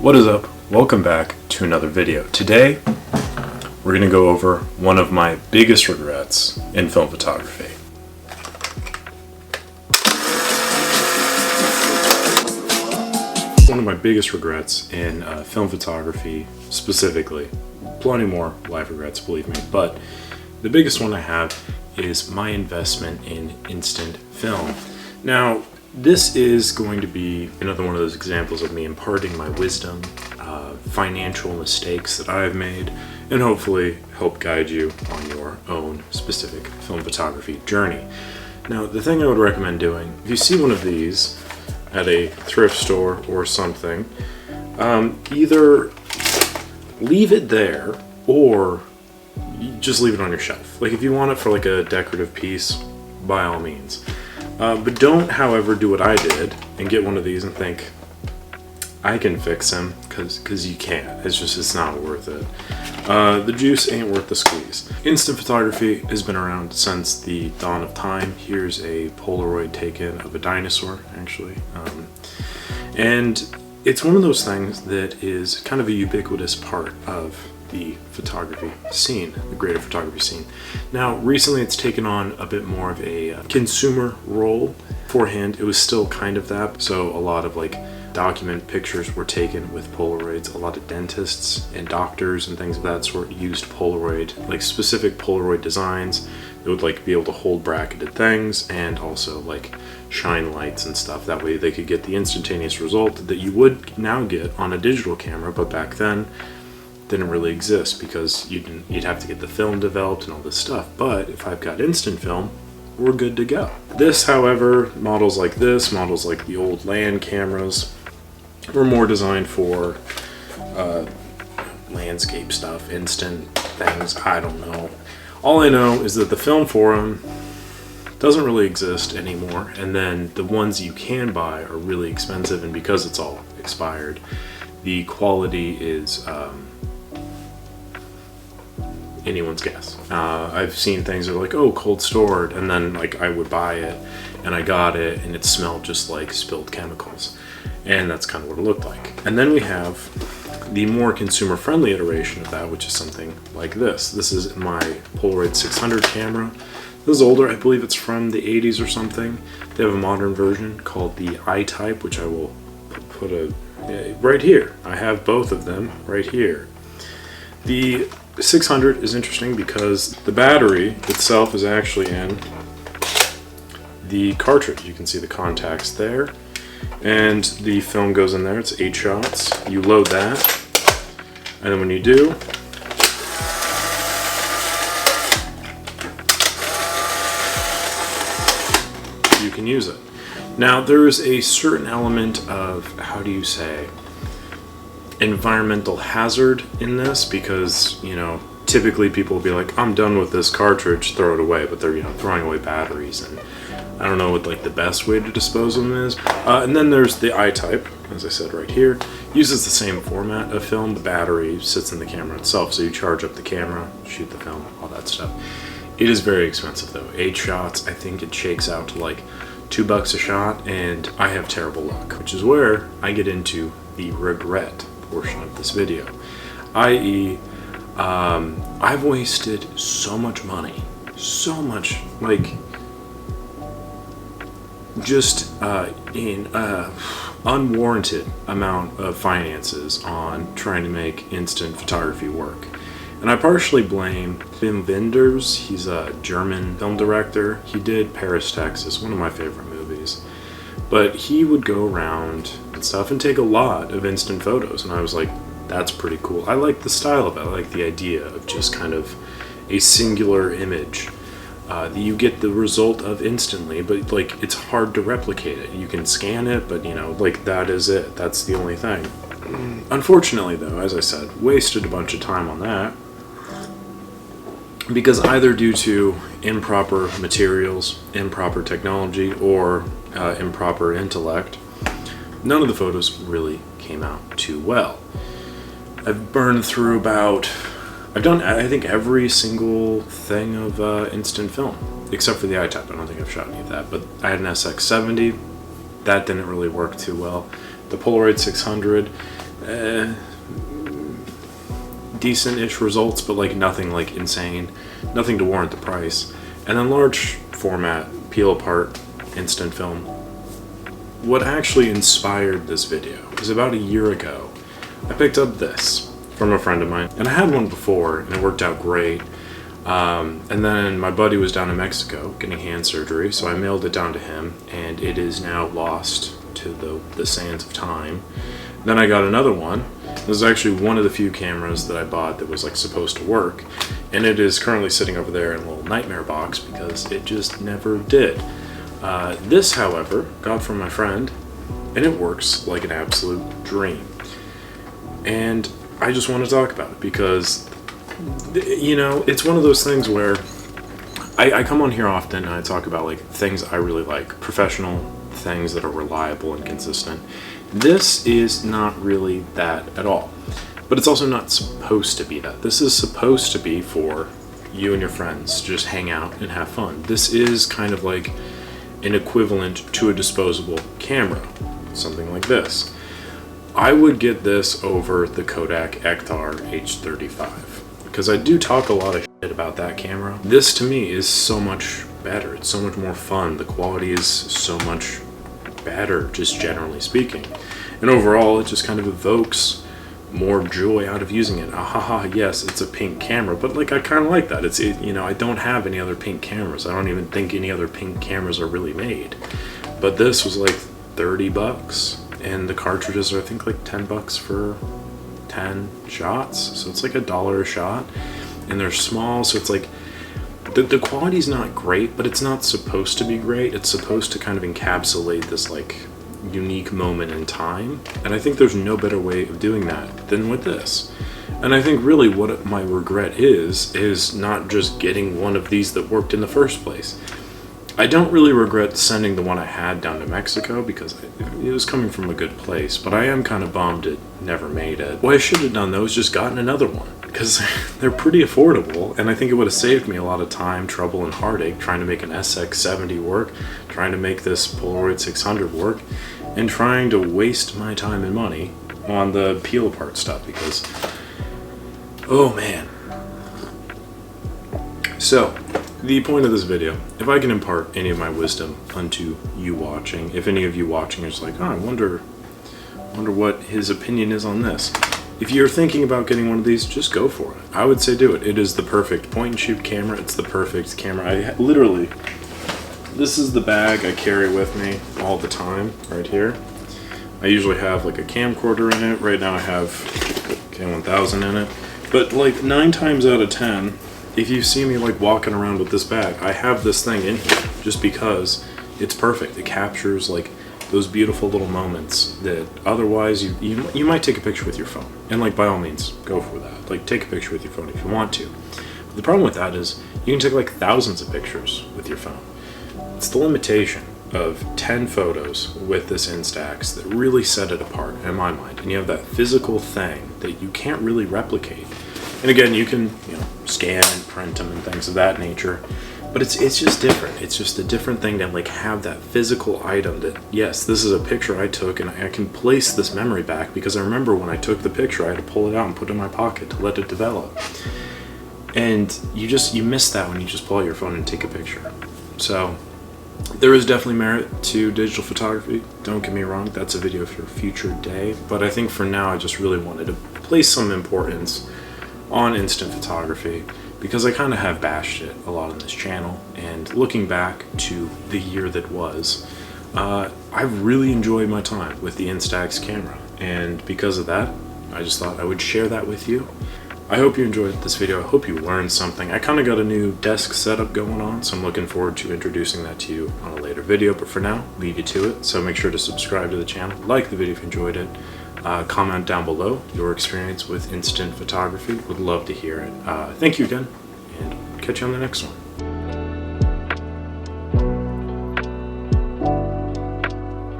What is up? Welcome back to another video. Today, we're going to go over one of my biggest regrets in film photography. One of my biggest regrets in film photography specifically. Plenty more life regrets, believe me, but the biggest one I have is my investment in instant film. Now, this is going to be another one of those examples of me imparting my wisdom, financial mistakes that I've made, and hopefully help guide you on your own specific film photography journey. Now, the thing I would recommend doing, if you see one of these at a thrift store or something, either leave it there or just leave it on your shelf. Like if you want it for like a decorative piece, by all means. But don't, however, do what I did and get one of these and think, I can fix him, because you can't. It's not worth it. The juice ain't worth the squeeze. Instant photography has been around since the dawn of time. Here's a Polaroid taken of a dinosaur, actually. And it's one of those things that is kind of a ubiquitous part of the photography scene, the greater photography scene. Now, recently it's taken on a bit more of a consumer role. Beforehand, it was still kind of that. So a lot of like document pictures were taken with Polaroids. A lot of dentists and doctors and things of that sort used Polaroid, like specific Polaroid designs. It would like be able to hold bracketed things and also like shine lights and stuff. That way they could get the instantaneous result that you would now get on a digital camera, but back then didn't really exist because you'd have to get the film developed and all this stuff. But if I've got instant film, we're good to go. This, however, models like the old land cameras, were more designed for landscape stuff, instant things, I don't know. All I know is that the film forum doesn't really exist anymore, and then the ones you can buy are really expensive, and because it's all expired, the quality is anyone's guess. I've seen things that are like, oh, cold stored, and then like I would buy it and I got it and it smelled just like spilled chemicals, and that's kind of what it looked like. And then we have the more consumer friendly iteration of that, which is something like this. This is my Polaroid 600 camera. This is older, I believe it's from the 80s or something. They have a modern version called the I-type, which I will put right here. I have both of them right here. The 600 is interesting because the battery itself is actually in the cartridge. You can see the contacts there, and the film goes in there. It's 8 shots. You load that, and then when you do, you can use it. Now, there is a certain element of, how do you say, environmental hazard in this, because typically people will be like, I'm done with this cartridge, throw it away, but they're throwing away batteries, and I don't know what like the best way to dispose of them is. And then there's the I-type, as I said right here, uses the same format of film. The battery sits in the camera itself, so you charge up the camera, shoot the film, all that stuff. It is very expensive though. 8 shots, I think it shakes out to like $2 a shot, and I have terrible luck, which is where I get into the regret portion of this video, i.e. I've wasted so much money, so much, like, just in unwarranted amount of finances on trying to make instant photography work. And I partially blame Wim Wenders. He's a German film director. He did Paris, Texas, one of my favorite movies. But he would go around and stuff and take a lot of instant photos, and I was like, that's pretty cool. I like the style of it. I like the idea of just kind of a singular image that you get the result of instantly, but like it's hard to replicate it. You can scan it, but like that is it. That's the only thing. Unfortunately though, as I said, wasted a bunch of time on that because either due to improper materials, improper technology, or improper intellect, none of the photos really came out too well. I've burned through I've done, I think, every single thing of instant film, except for the I-type. I don't think I've shot any of that, but I had an SX70. that didn't really work too well. The Polaroid 600, decent-ish results, but like nothing like insane, nothing to warrant the price. And then large format peel apart instant film. What actually inspired this video was about a year ago. I picked up this from a friend of mine, and I had one before and it worked out great. And then my buddy was down in Mexico getting hand surgery, so I mailed it down to him, and it is now lost to the sands of time. Then I got another one. This is actually one of the few cameras that I bought that was like supposed to work, and it is currently sitting over there in a little nightmare box because it just never did. This, however, got from my friend, and it works like an absolute dream. And I just want to talk about it because, you know, it's one of those things where I come on here often and I talk about like things I really like, professional things that are reliable and consistent. This is not really that at all, but it's also not supposed to be that. This is supposed to be for you and your friends to just hang out and have fun. This is kind of like an equivalent to a disposable camera, something like this. I would get this over the Kodak Ektar H35 because I do talk a lot of shit about that camera. This to me is so much better. It's so much more fun. The quality is so much better, just generally speaking. And overall, it just kind of evokes more joy out of using it. Yes, it's a pink camera, but like I kind of like that. You know, I don't have any other pink cameras. I don't even think any other pink cameras are really made. But this was like $30, and the cartridges are I think like $10 for 10 shots. So it's like $1 a shot, and they're small, so it's like the quality's not great, but it's not supposed to be great. It's supposed to kind of encapsulate this like unique moment in time, and I think there's no better way of doing that than with this. And I think really what my regret is not just getting one of these that worked in the first place. I don't really regret sending the one I had down to Mexico because it was coming from a good place, but I am kind of bummed it never made it. What I should have done though is just gotten another one because they're pretty affordable, and I think it would have saved me a lot of time, trouble, and heartache trying to make an SX70 work, trying to make this Polaroid 600 work, and trying to waste my time and money on the peel apart stuff because, oh man. So, the point of this video, if I can impart any of my wisdom unto you watching, if any of you watching is like, oh, I wonder what his opinion is on this. If you're thinking about getting one of these, just go for it. I would say do it. It is the perfect point and shoot camera. It's the perfect camera. Literally, this is the bag I carry with me all the time, right here. I usually have like a camcorder in it. Right now I have K1000 in it. But like 9 times out of 10, if you see me like walking around with this bag, I have this thing in here just because it's perfect. It captures like those beautiful little moments that otherwise you might take a picture with your phone. And like by all means, go for that. Like take a picture with your phone if you want to. But the problem with that is you can take like thousands of pictures with your phone. It's the limitation of 10 photos with this Instax that really set it apart in my mind. And you have that physical thing that you can't really replicate. And again, you can, scan and print them and things of that nature, but it's just different. It's just a different thing to like have that physical item that, yes, this is a picture I took and I can place this memory back because I remember when I took the picture, I had to pull it out and put it in my pocket to let it develop. And you miss that when you just pull out your phone and take a picture. So there is definitely merit to digital photography. Don't get me wrong, that's a video for a future day. But I think for now, I just really wanted to place some importance on instant photography because I kind of have bashed it a lot on this channel. And looking back to the year that was, I've really enjoyed my time with the Instax camera. And because of that, I just thought I would share that with you. I hope you enjoyed this video. I hope you learned something. I kind of got a new desk setup going on, so I'm looking forward to introducing that to you on a later video. But for now, leave you to it. So make sure to subscribe to the channel, like the video if you enjoyed it. Comment down below your experience with instant photography. Would love to hear it. Thank you again, and catch you on the next one.